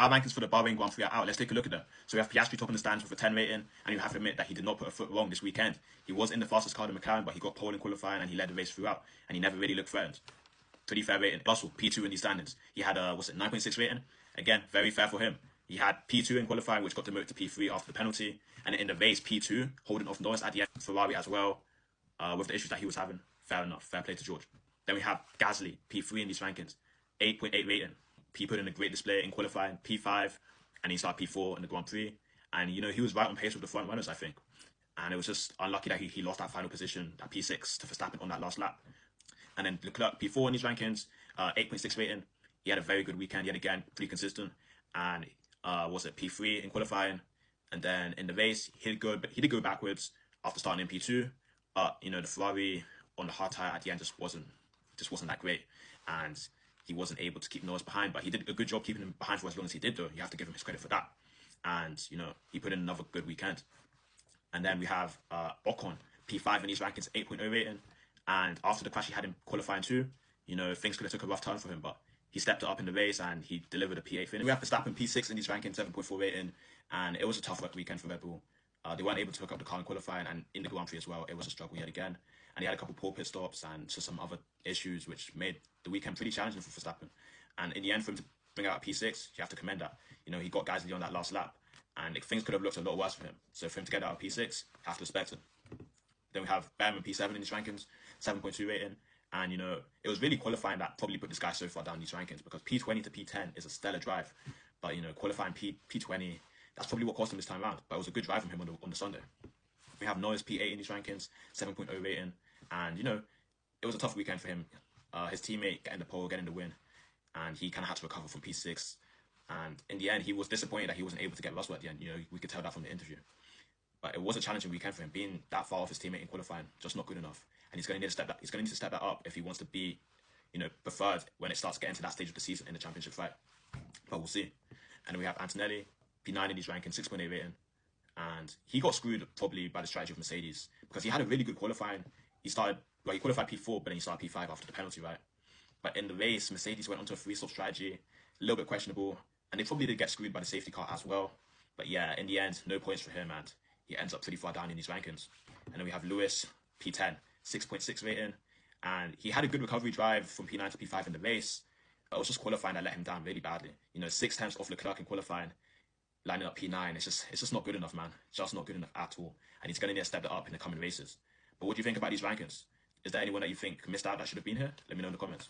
power rankings for the Bahrain Grand Prix are out. Let's take a look at them. So we have Piastri top in the stands with a 10 rating, and you have to admit that he did not put a foot wrong this weekend. He was in the fastest car in McLaren, but he got pole in qualifying and he led the race throughout, and he never really looked threatened. Pretty fair rating. Russell, P2 in these standings. He had a, 9.6 rating? Again, very fair for him. He had P2 in qualifying, which got demoted to P3 after the penalty. And in the race, P2, holding off Norris at the end. Ferrari as well, with the issues that he was having. Fair enough. Fair play to George. Then we have Gasly, P3 in these rankings. 8.8 rating. He put in a great display in qualifying, P5, and he started P4 in the Grand Prix. And, you know, he was right on pace with the front runners, I think. And it was just unlucky that he lost that final position, that P6, to Verstappen on that last lap. And then Leclerc, P4 in these rankings, 8.6 rating. He had a very good weekend yet again, pretty consistent. And was it P3 in qualifying? And then in the race, he did good, but he did go backwards after starting in P2. But, you know, the Ferrari on the hard tyre at the end just wasn't that great. And he wasn't able to keep Norris behind, but he did a good job keeping him behind for as long as he did, though. You have to give him his credit for that. And, you know, he put in another good weekend. And then we have Ocon, P5 in these rankings, 8.0 rating. And after the crash he had in qualifying too, you know, things could have took a rough turn for him, but he stepped it up in the race and he delivered a P8 finish. We have Verstappen, P6 in these rankings, 7.4 rating. And it was a tough weekend for Red Bull. They weren't able to hook up the car in qualifying, and in the Grand Prix as well, it was a struggle yet again. And he had a couple poor pit stops and just some other issues which made the weekend pretty challenging for Verstappen. And in the end, for him to bring out a P6, you have to commend that. You know, he got Gasly on that last lap, and things could have looked a lot worse for him. So for him to get out a P6, you have to respect him. Then we have Bahrain, P7 in these rankings, 7.2 rating. And, you know, it was really qualifying that probably put this guy so far down these rankings, because P20 to P10 is a stellar drive. But, you know, qualifying P20, that's probably what cost him this time around. But it was a good drive from him on the Sunday. We have Norris, P8 in these rankings, 7.0 rating. And, you know, it was a tough weekend for him. His teammate getting the pole, getting the win. And he kind of had to recover from P6. And in the end, he was disappointed that he wasn't able to get Russell at the end. You know, we could tell that from the interview. But it was a challenging weekend for him, being that far off his teammate in qualifying, just not good enough. And he's going to need to step that. He's going to need to step that up if he wants to be, you know, preferred when it starts getting to that stage of the season in the championship fight. But we'll see. And then we have Antonelli, P9 in his ranking, 6.8 rating. And he got screwed probably by the strategy of Mercedes, because he had a really good qualifying. He qualified P4, but then he started P5 after the penalty, right? But in the race, Mercedes went onto a three-stop strategy, a little bit questionable, and they probably did get screwed by the safety car as well. But yeah, in the end, no points for him, and he ends up pretty far down in these rankings. And then we have Lewis, P10, 6.6 rating, and he had a good recovery drive from P9 to P5 in the race, but it was just qualifying that let him down really badly. You know, 6 tenths off Leclerc in qualifying, lining up P9, it's just not good enough, man. Just not good enough at all. And he's going to need to step it up in the coming races. But what do you think about these rankings? Is there anyone that you think missed out that should have been here? Let me know in the comments.